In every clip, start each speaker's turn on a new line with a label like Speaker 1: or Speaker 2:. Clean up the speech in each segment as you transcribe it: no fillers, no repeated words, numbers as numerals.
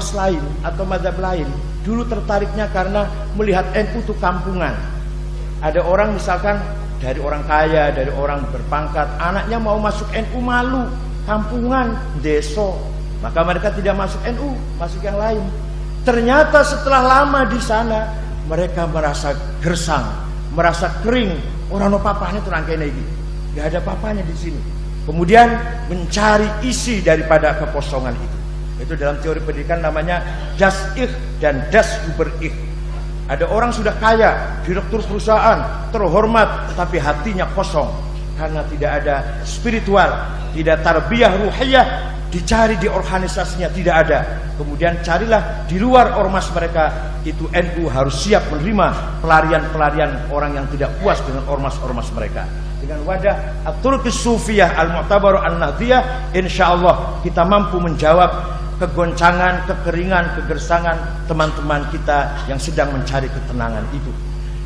Speaker 1: ormas lain atau mazhab lain, dulu tertariknya karena melihat NU itu kampungan. Ada orang misalkan dari orang kaya, dari orang berpangkat, anaknya mau masuk NU malu, kampungan, deso, maka mereka tidak masuk NU, masuk yang lain. Ternyata setelah lama di sana, mereka merasa gersang, merasa kering. Orang no papanya terangkai lagi, gak ada papanya di sini. Kemudian mencari isi daripada kekosongan itu. Itu dalam teori pendidikan namanya das ich dan das über ich. Ada orang sudah kaya, direktur perusahaan, terhormat, tetapi hatinya kosong karena tidak ada spiritual, tidak tarbiyah ruhiyah, dicari di organisasinya tidak ada. Kemudian carilah di luar ormas mereka. Itu NU harus siap menerima pelarian-pelarian orang yang tidak puas dengan ormas-ormas mereka. Dengan wadah At-Turqis Sufiyah Al-Mu'tabar An-Nahdiyah, insyaallah kita mampu menjawab kegoncangan, kekeringan, kegersangan teman-teman kita yang sedang mencari ketenangan itu.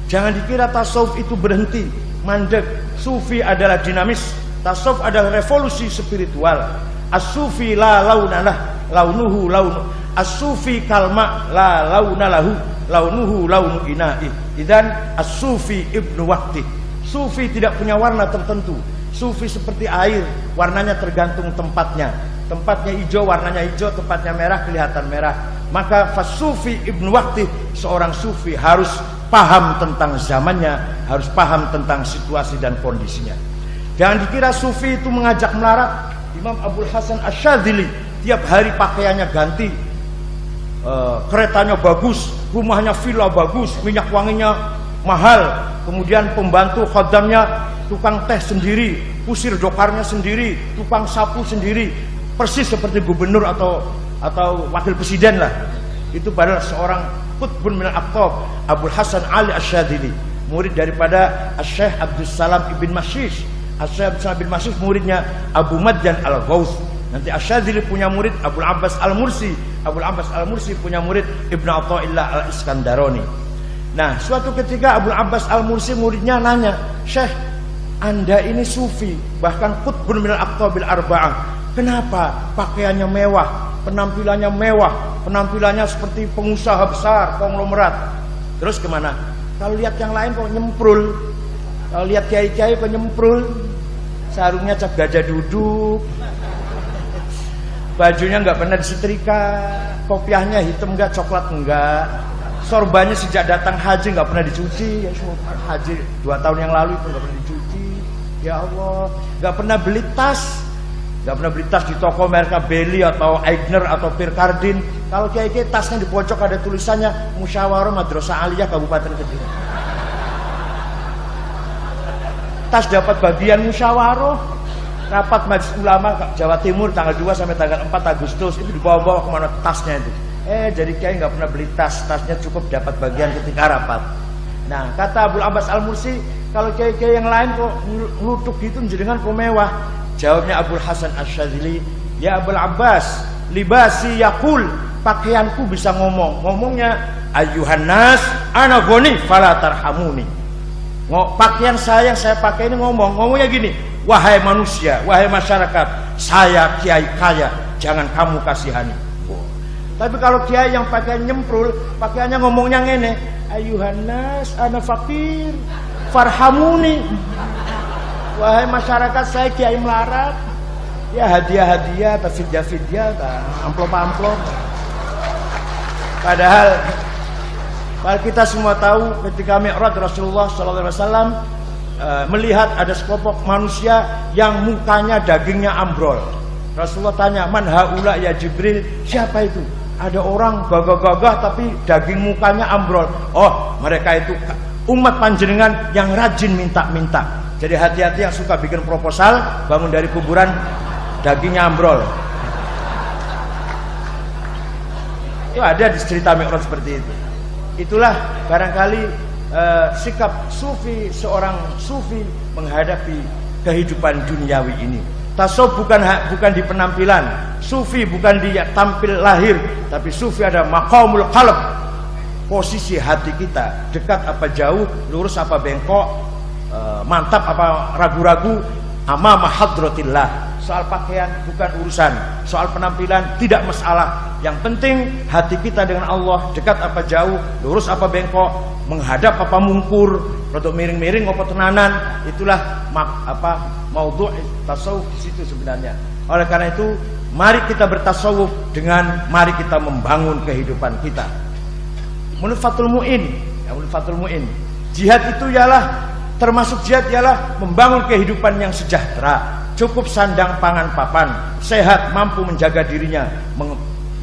Speaker 1: Jangan dikira tasawuf itu berhenti, mandek. Sufi adalah dinamis, tasawuf adalah revolusi spiritual. As-sufi la launalah, launuhu launu. As-sufi kalma la launalahu, launuhu launu ina'i. Idzan as-sufi ibnu waqti. Sufi tidak punya warna tertentu. Sufi seperti air, warnanya tergantung tempatnya. Tempatnya hijau, warnanya hijau, tempatnya merah, kelihatan merah. Maka fasufi ibnu waqti, seorang sufi harus paham tentang zamannya, harus paham tentang situasi dan kondisinya. Jangan dikira sufi itu mengajak melarat. Imam Abul Hasan Asyadzili tiap hari pakaiannya ganti, keretanya bagus, rumahnya villa bagus, minyak wanginya mahal. Kemudian pembantu khodamnya tukang teh sendiri, kusir dokarnya sendiri, tukang sapu sendiri, persis seperti gubernur atau wakil presiden lah. Itu padahal seorang qutbun minal aqtab, Abul Hasan Ali Asyadzili, murid daripada Syekh Abdus Salam ibn Mashish. Syekh Abdus Salam ibn Mashish muridnya Abu Madjan Al-Ghauth. Nanti Asyadzili punya murid Abul Abbas Al-Mursi. Abul Abbas Al-Mursi punya murid Ibnu Athaillah Al-Iskandarani. Nah, suatu ketika Abul Abbas Al-Mursi muridnya nanya, "Syekh, Anda ini sufi, bahkan qutbun minal aqtabil arba'ah. Kenapa pakaiannya mewah, penampilannya mewah, penampilannya seperti pengusaha besar, konglomerat? Terus kemana? Kalau lihat yang lain kok nyemprul. Kalau lihat kiai-kiai kok nyemprul. Sarungnya cap gajah duduk. Bajunya nggak pernah disetrika, kopiahnya hitam nggak, coklat enggak. Sorbannya sejak datang haji nggak pernah dicuci. Ya, haji 2 tahun yang lalu itu nggak pernah dicuci. Ya Allah, nggak pernah beli tas. Gak pernah beli tas di toko merek Belly atau Aigner atau Pirkardin. Kalau kiai-kiai tasnya di pojok ada tulisannya Musyawarah Madrasah Aliyah Kabupaten Kediri. Tas dapat bagian musyawarah, rapat Majelis Ulama Jawa Timur tanggal 2 sampai tanggal 4 Agustus. Itu dibawa-bawa kemana tasnya itu. Jadi kiai nggak pernah beli tas, tasnya cukup dapat bagian ketika rapat. Nah, kata Abul Abbas Al-Mursi, kalau kiai-kiai yang lain kok ngelutuk gitu jenengan kok mewah. Jawabnya Abul Hasan Asyadzili, "Ya Abul Abbas, libasi yaqul, pakaianku bisa ngomong. Ngomongnya ayyuhan nas ana ghani fala tarhamuni." Pakaian saya yang saya pakai ini ngomongnya gini, "Wahai manusia, wahai masyarakat, saya kiai kaya, jangan kamu kasihani." Tapi kalau kiai yang pakaian nyemprul, pakaiannya ngomongnya ngene, "Ayyuhan nas ana fakir farhamuni." Wahai masyarakat, saya kiai melarat, ya hadiah-hadiah atau fidyah-fidyah, amplop-amplop. Padahal kita semua tahu ketika Mi'raj Rasulullah SAW melihat ada sekelompok manusia yang mukanya dagingnya ambrol. Rasulullah tanya, "Man haula ya Jibril?" Siapa itu? Ada orang gagah-gagah tapi daging mukanya ambrol. Oh, mereka itu umat panjenengan yang rajin minta-minta. Jadi hati-hati yang suka bikin proposal, bangun dari kuburan dagingnya ambrol. Itu ada di cerita Mi'raj seperti itu. Itulah barangkali sikap sufi, seorang sufi menghadapi kehidupan duniawi ini. Tasawuf bukan di penampilan, sufi bukan di tampil lahir, tapi sufi ada maqamul qalb. Posisi hati kita, dekat apa jauh, lurus apa bengkok, mantap apa ragu-ragu, amama hadratillah. soal pakaian bukan urusan, soal penampilan tidak masalah. Yang penting hati kita dengan Allah dekat apa jauh, lurus apa bengkok, menghadap apa mungkur, rodok miring-miring apa tenanan. Itulah maudhu' tasawuf di situ sebenarnya. Oleh karena itu, mari kita bertasawuf dengan mari kita membangun kehidupan kita. Menurut Fathul Mu'in, jihad itu ialah termasuk jihad ialah membangun kehidupan yang sejahtera, cukup sandang pangan papan, sehat, mampu menjaga dirinya,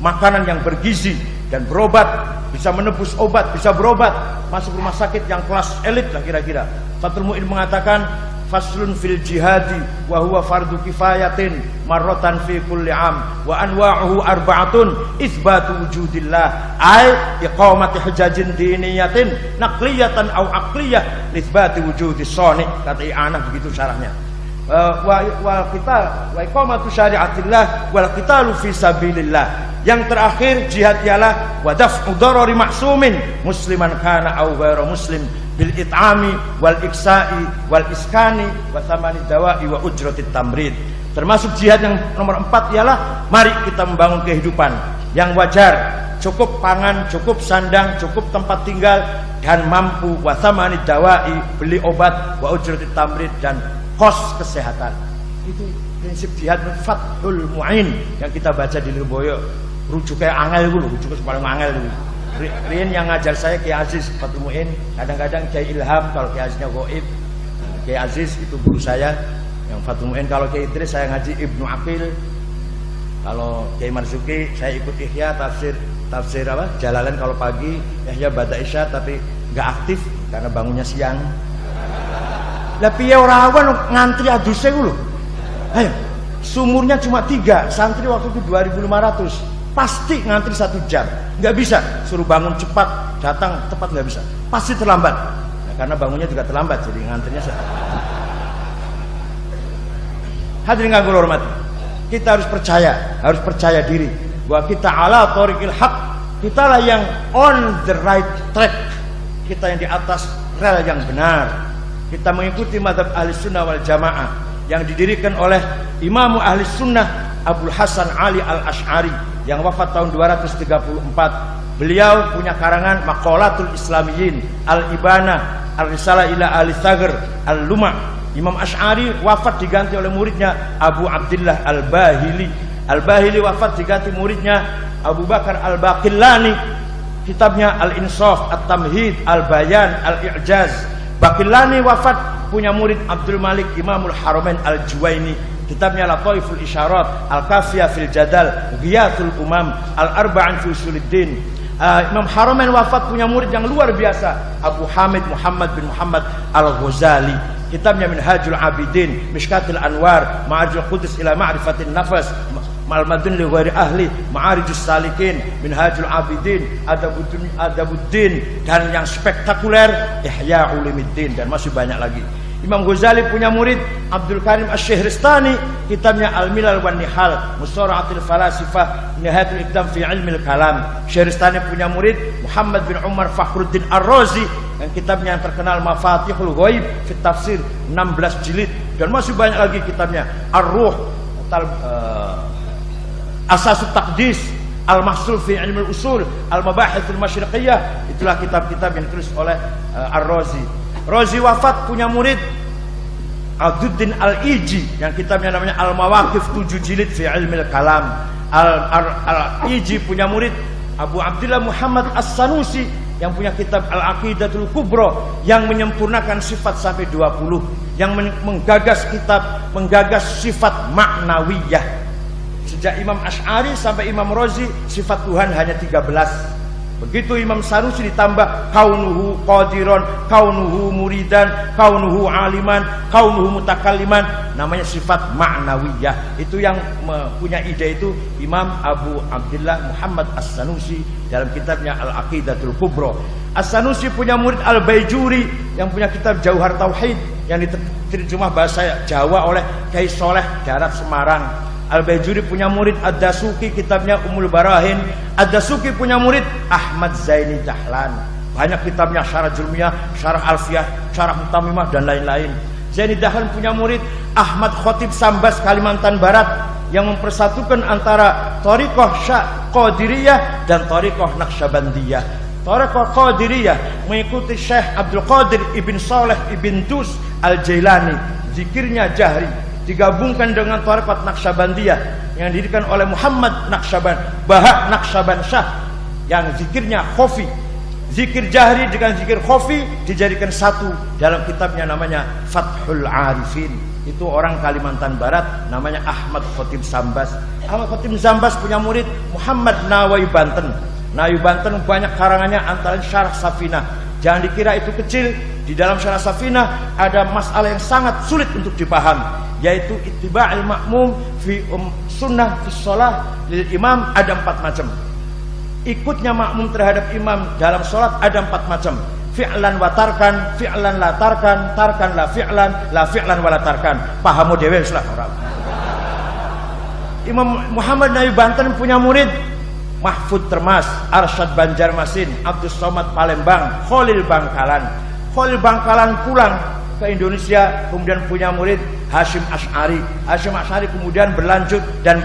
Speaker 1: makanan yang bergizi dan berobat, bisa menebus obat, bisa berobat, masuk rumah sakit yang kelas elit lah kira-kira. Fathul Mu'in mengatakan faslun fil jihadi wa huwa fardu kifayatin marratan fi kulli am wa anwa'uhu arba'atun isbatu wujudillah ay iqamati hujajin diniyatin naqliyatan aw aqliyah isbati wujudis sani. Kata I'anah begitu syarahnya. Wal qital wa iqamatu syari'atillah wal qitalu fi sabilillah. Yang terakhir jihad ialah wa daf'u darari ma'sumin musliman kana aw ghairu muslim bil it'ami wal iksa'i wal iskani wa thamani dawa'i wa ujratit tamrid. Termasuk jihad yang nomor 4 ialah mari kita membangun kehidupan yang wajar, cukup pangan, cukup sandang, cukup tempat tinggal dan mampu wa thamani dawa'i, beli obat, wa ujratit tamrid dan kos kesehatan. Itu prinsip jihad Fathul Mu'in yang kita baca di Lirboyo. Rujuknya angel dulu, rujuknya paling angel dulu. Rian yang ngajar saya Kiai Aziz Fathul Mu'in, kadang-kadang Kiai Ilham kalau Kiai Aziznya goib. Kiai Aziz itu guru saya yang Fathul Mu'in. Kalau Kiai Idris saya ngaji Ibnu Aqil. Kalau Kiai Marzuki saya ikut Ihya tafsir apa? Jalalain kalau pagi, Ihya Bada Isya tapi nggak aktif karena bangunnya siang. Lah piye ora awan ngantri aduse ku lho. Ayo, sumurnya cuma 3, santri waktu itu 2.500. Pasti ngantri 1 jam, nggak bisa suruh bangun cepat, datang tepat nggak bisa, pasti terlambat. Nah, karena bangunnya juga terlambat, jadi ngantrinya. Hadirin yang kula hormati, kita harus percaya diri bahwa kita ala thoriqil haq, kita lah yang on the right track, kita yang di atas rel yang benar. Kita mengikuti mazhab ahli sunnah wal jamaah yang didirikan oleh Imam ahli sunnah Abul Hasan Ali al-Ash'ari yang wafat tahun 234. Beliau punya karangan Maqalatul Islamiyyin, Al-Ibana, Al-Risalah ila Ali Thagr, Al-Luma. Imam Ash'ari wafat diganti oleh muridnya Abu Abdillah Al-Bahili. Al-Bahili wafat diganti muridnya Abu Bakar Al-Baqillani. Kitabnya Al-Insaf, At-Tamhid, Al-Bayan, Al-I'jaz. Baqillani wafat punya murid Abdul Malik Imamul Haramain Al-Juwaini. Kitabnya Lataiful Isyarat, Al-Kafiyah fil Jadal, Ghiyathul Umam, Al-Arba'in fi Usuluddin. Imam Haramain wafat punya murid yang luar biasa, Abu Hamid Muhammad bin Muhammad Al-Ghazali. Kitabnya Minhajul Abidin, Mishkatul Anwar, Ma'arijul Qudus ila Ma'rifatin Nafas, Ma'al-Madun li ghairi ahli, Ma'arijus Salikin, Minhajul Abidin, Adabuddin, dan yang spektakuler Ihya Ulumuddin, dan masih banyak lagi. Imam Ghazali punya murid Abdul Karim Asy-Syihristani, kitabnya Al-Milal wan Nihal, Musara'atul Falasifah, Nihayatul Iqdam fi Ilmil Kalam. Syihristani punya murid Muhammad bin Umar Fakhruddin Ar-Razi, yang kitabnya yang terkenal Mafatihul Ghaib fi Tafsir, 16 jilid, dan masih banyak lagi kitabnya Ar-Ruh, Asasut Taqdis, Al-Mahsul fi Ilmil Usul, Al-Mabahithul Masyriqiyah. Itulah kitab-kitab yang ditulis oleh Ar-Razi. Razi wafat punya murid Abduddin Al-Iji yang kitabnya namanya Al-Mawaqif 7 jilid fi Ilmil Kalam. Al-Iji punya murid Abu Abdillah Muhammad As-Sanusi yang punya kitab Al-Aqidatul Kubra yang menyempurnakan sifat sampai 20, yang menggagas sifat maknawiyah. Sejak Imam Ash'ari sampai Imam Razi sifat Tuhan hanya 13. Begitu Imam Sanusi ditambah kaunuhu qadiron, kaunuhu muridan, kaunuhu aliman, kaunuhu mutakalliman, namanya sifat ma'nawiyah. Itu yang punya ide itu Imam Abu Abdillah Muhammad As-Sanusi dalam kitabnya Al-Aqidatul Kubra. As-Sanusi punya murid Al-Baijuri yang punya kitab Jauhar Tauhid yang diterjemah bahasa Jawa oleh Kiai Soleh Darat Semarang. Al-Baijuri punya murid Ad-Dasuki, kitabnya Ummul Barahin. Ad-Dasuki punya murid Ahmad Zaini Dahlan. Banyak kitabnya, Syarah Julmiyah, Syarah Alfiyah, Syarah Mutamimah, dan lain-lain. Zaini Dahlan punya murid Ahmad Khotib Sambas Kalimantan Barat yang mempersatukan antara thariqah Qadiriyah dan thariqah Naqsyabandiyah. Thariqah Qadiriyah mengikuti Syekh Abdul Qadir Ibn Saleh Ibn Dus Al-Jailani, zikirnya jahri, digabungkan dengan thariqah Naqsyabandiyah yang didirikan oleh Muhammad Bahak Naqsyabansyah yang zikirnya khafi. Zikir jahri dengan zikir khafi dijadikan satu dalam kitabnya namanya Fathul Arifin. Itu orang Kalimantan Barat namanya Ahmad Khotib Sambas. Ahmad Khotib Sambas punya murid Muhammad Nawawi Banten. Nawawi Banten banyak karangannya antara Syarah Safinah. Jangan dikira itu kecil. Di dalam Syarah Safinah ada masalah yang sangat sulit untuk dipaham, yaitu ittiba'il ma'mum fi sunnah fi shalah lil imam. Ada 4 macam. Ikutnya makmum terhadap imam dalam sholat ada 4 macam. Fi'lan wa tarkan, fi'lan la tarkan, tarkan la fi'lan, la fi'lan wa la tarkan. Pahamu dewe lah orang. Imam Muhammad Nawawi Banten punya murid Mahfud Termas, Arsyad Banjarmasin, Abdus Somad Palembang, Khalil Bangkalan. Khalil Bangkalan pulang ke Indonesia, kemudian punya murid Hashim Asy'ari. Hashim Asy'ari kemudian berlanjut dan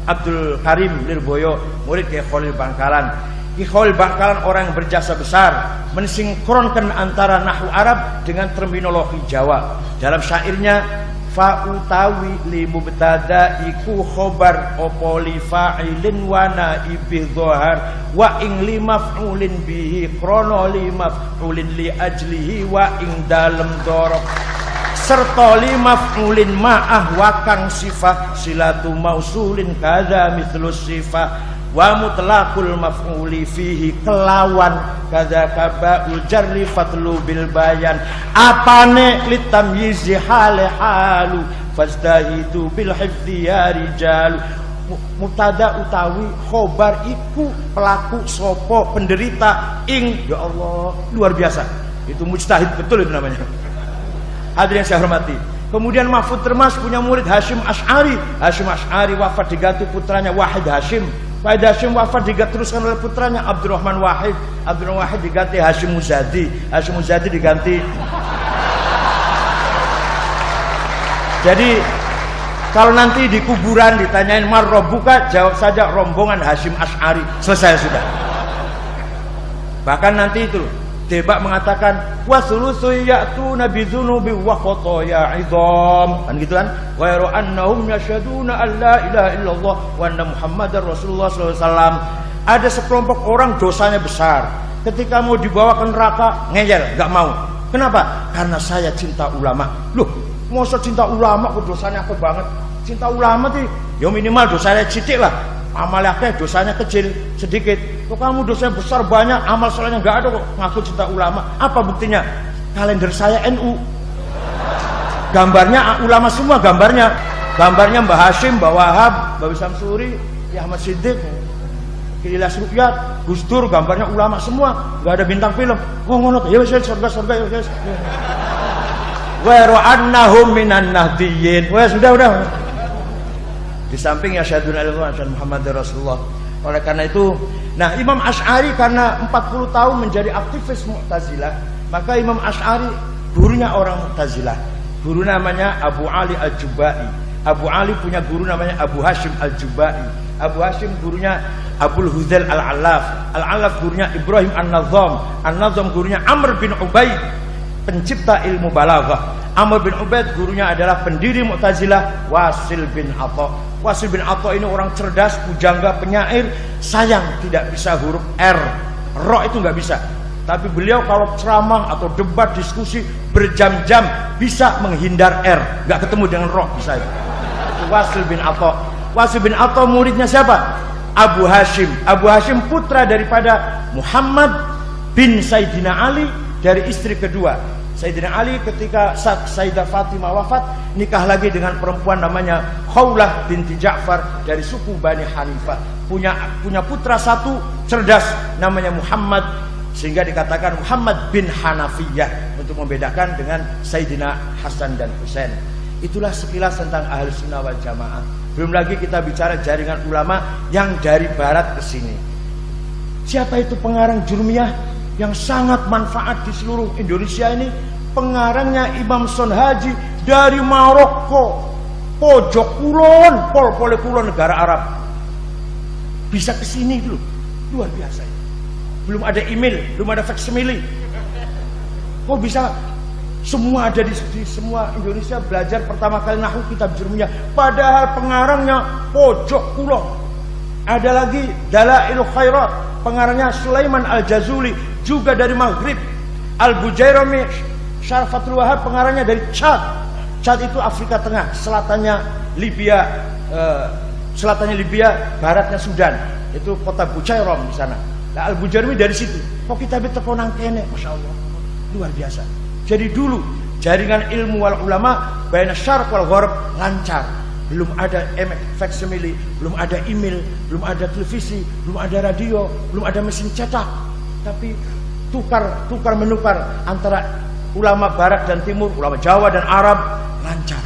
Speaker 1: Abdul Karim Lirboyo, murid Ki Khalil Bangkalan. Ki Khalil Bangkalan orang yang berjasa besar mensinkronkan antara nahwu Arab dengan terminologi Jawa. Dalam syairnya, fa utawi li mubtada iku khobar opo li fa'ilin wa naibih dhohar wa ing li maf'ulin bihi krono li maf'ulin li ajlihi wa ing dalem dorob serta li maf'ulin ma'ah wa kang sifah silatu mausulin kadza mithlus sifah wa mutlaqul maf'uli fihi kelawan kadza kaba'ul jarri fatlu bil bayan apane litamyizi hale halu fastahidu bil hifdzi ya rijal. Mubtada utawi khobar iku pelaku sopo penderita ing, ya Allah luar biasa, itu mujtahid betul itu namanya. Hadirin yang saya hormati. Kemudian Mahfud Termas punya murid Hashim Asy'ari. Hashim Asy'ari wafat diganti putranya Wahid Hashim. Wahid Hashim wafat diteruskan oleh putranya Abdurrahman Wahid. Abdurrahman Wahid diganti Hashim Muzadi. Hashim Muzadi diganti. Jadi kalau nanti di kuburan ditanyain mar robbuka, jawab saja rombongan Hashim Asy'ari. Selesai sudah. Bahkan nanti itu Debak mengatakan wasulusu ya'tuna bidzunubi wa khotoya idham, kan gitu kan, wa yara annahum yashhaduna an la ilaha illallah wa anna muhammadar rasulullah sallallahu alaihi wasallam. Ada sekelompok orang dosanya besar, ketika mau dibawa ke neraka ngeyel, enggak mau. Kenapa? Karena saya cinta ulama. Loh, masa cinta ulama kok dosanya apa banget? Cinta ulama tuh ya minimal dosanya sedikit lah, amalnya dosanya kecil sedikit. Kok kamu dosanya besar banyak, amal solehnya nggak ada kok, ngaku cinta ulama. Apa buktinya? Kalender saya NU, gambarnya ulama semua, gambarnya Mbah Hashim, Mbah Wahab, Mbah Samsuri, Ya Ahmad Siddiq, Ilyas Ruqyat, Gus Dur, gambarnya ulama semua, nggak ada bintang film. Oh ngono, ya wis surga ya wis. Wa ra'annahum minan nahdiyyin. Wah sudah. Di samping ya syahadun Allah dan Muhammad Rasulullah. Oleh karena itu, nah Imam Asy'ari karena 40 tahun menjadi aktivis Mu'tazilah, maka Imam Asy'ari gurunya orang Mu'tazilah. Guru namanya Abu Ali Al-Jubai. Abu Ali punya guru namanya Abu Hashim Al-Jubai. Abu Hashim gurunya Abul Huzail Al-Alaf. Al-Alaf gurunya Ibrahim An-Nazam. An-Nazam gurunya Amr bin Ubaid, pencipta ilmu balaghah. Amr bin Ubaid gurunya adalah pendiri Mu'tazilah Wasil bin Atha. Wasil bin Atha ini orang cerdas, pujangga, penyair. Sayang tidak bisa huruf R, ro itu nggak bisa. Tapi beliau kalau ceramah atau debat diskusi berjam-jam bisa menghindar R, nggak ketemu dengan ro bisa. Itu Wasil bin Atha. Wasil bin Atha muridnya siapa? Abu Hashim. Abu Hashim putra daripada Muhammad bin Sayyidina Ali dari istri kedua. Sayyidina Ali ketika Sayyidah Fatimah wafat, nikah lagi dengan perempuan namanya Khawlah binti Ja'far dari suku Bani Hanifah. Punya putra satu cerdas namanya Muhammad, sehingga dikatakan Muhammad bin Hanafiyah untuk membedakan dengan Sayyidina Hasan dan Husain. Itulah sekilas tentang Ahlus Sunnah wal Jamaah. Belum lagi kita bicara jaringan ulama yang dari barat ke sini. Siapa itu pengarang Jurmiyah yang sangat manfaat di seluruh Indonesia ini? pengarangnya Imam Son Haji dari Maroko, pojok kulon, pol-pole kulon negara Arab, bisa ke sini dulu, luar biasa. Belum ada email, belum ada faksimile. Kok bisa semua ada di semua Indonesia belajar pertama kali nahwu kitab Jurumiyah, padahal pengarangnya pojok kulon. Ada lagi Dalailul Khairat, pengarangnya Sulaiman Al-Jazuli, juga dari Maghrib. Al-Bujairami Syarfatul Wahab, pengarangnya dari Chad. Chad itu Afrika Tengah, selatannya Libya, baratnya Sudan. Itu kota Bujairom di sana. Nah, Al-Bujairami dari situ. Kok kita tekonang kene, Masya Allah, luar biasa. Jadi dulu jaringan ilmu wal ulama baina syarq wal gharb lancar. Belum ada faksimile, belum ada email, belum ada televisi, belum ada radio, belum ada mesin cetak. Tapi tukar menukar antara ulama barat dan timur, ulama Jawa dan Arab lancar.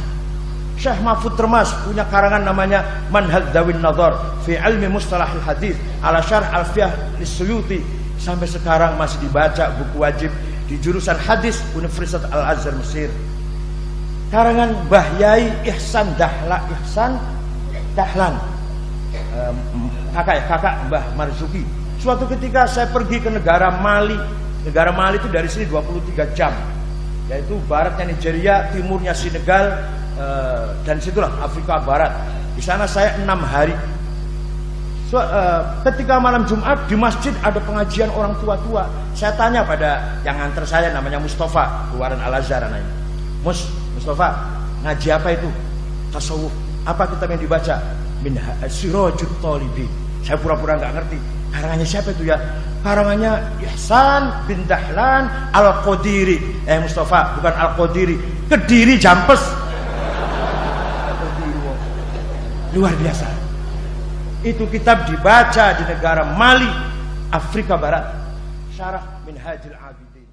Speaker 1: Syekh Mahfud Termas punya karangan namanya Manhaj Dawin Nadhar fi ilmi mustalahil hadis ala syarh Alfiyah Lis-Suyuti. Sampai sekarang masih dibaca, buku wajib di jurusan hadis Universitas Al-Azhar Mesir. Karangan Mbah Yai Ihsan Dahlan, kakak Mbah Marzuki. Suatu ketika saya pergi ke negara Mali. Negara Mali itu dari sini 23 jam, yaitu baratnya Nigeria, timurnya Senegal, dan situlah Afrika Barat. Di sana saya 6 hari. Ketika malam Jumat di masjid ada pengajian orang tua-tua. Saya tanya pada yang antar saya, namanya Mustafa, keluaran Al-Azhar anaknya. Mustafa, ngaji apa itu? Tasawuf. Apa kitab yang dibaca? Sirajut Talibin. Saya pura-pura nggak ngerti. Karangannya siapa itu ya? Karangannya Ihsan bin Dahlan Al-Qadiri. Mustafa, bukan Al-Qadiri, Kediri Jampes. Luar biasa. Itu kitab dibaca di negara Mali, Afrika Barat. Syarah Minhajul Abidin.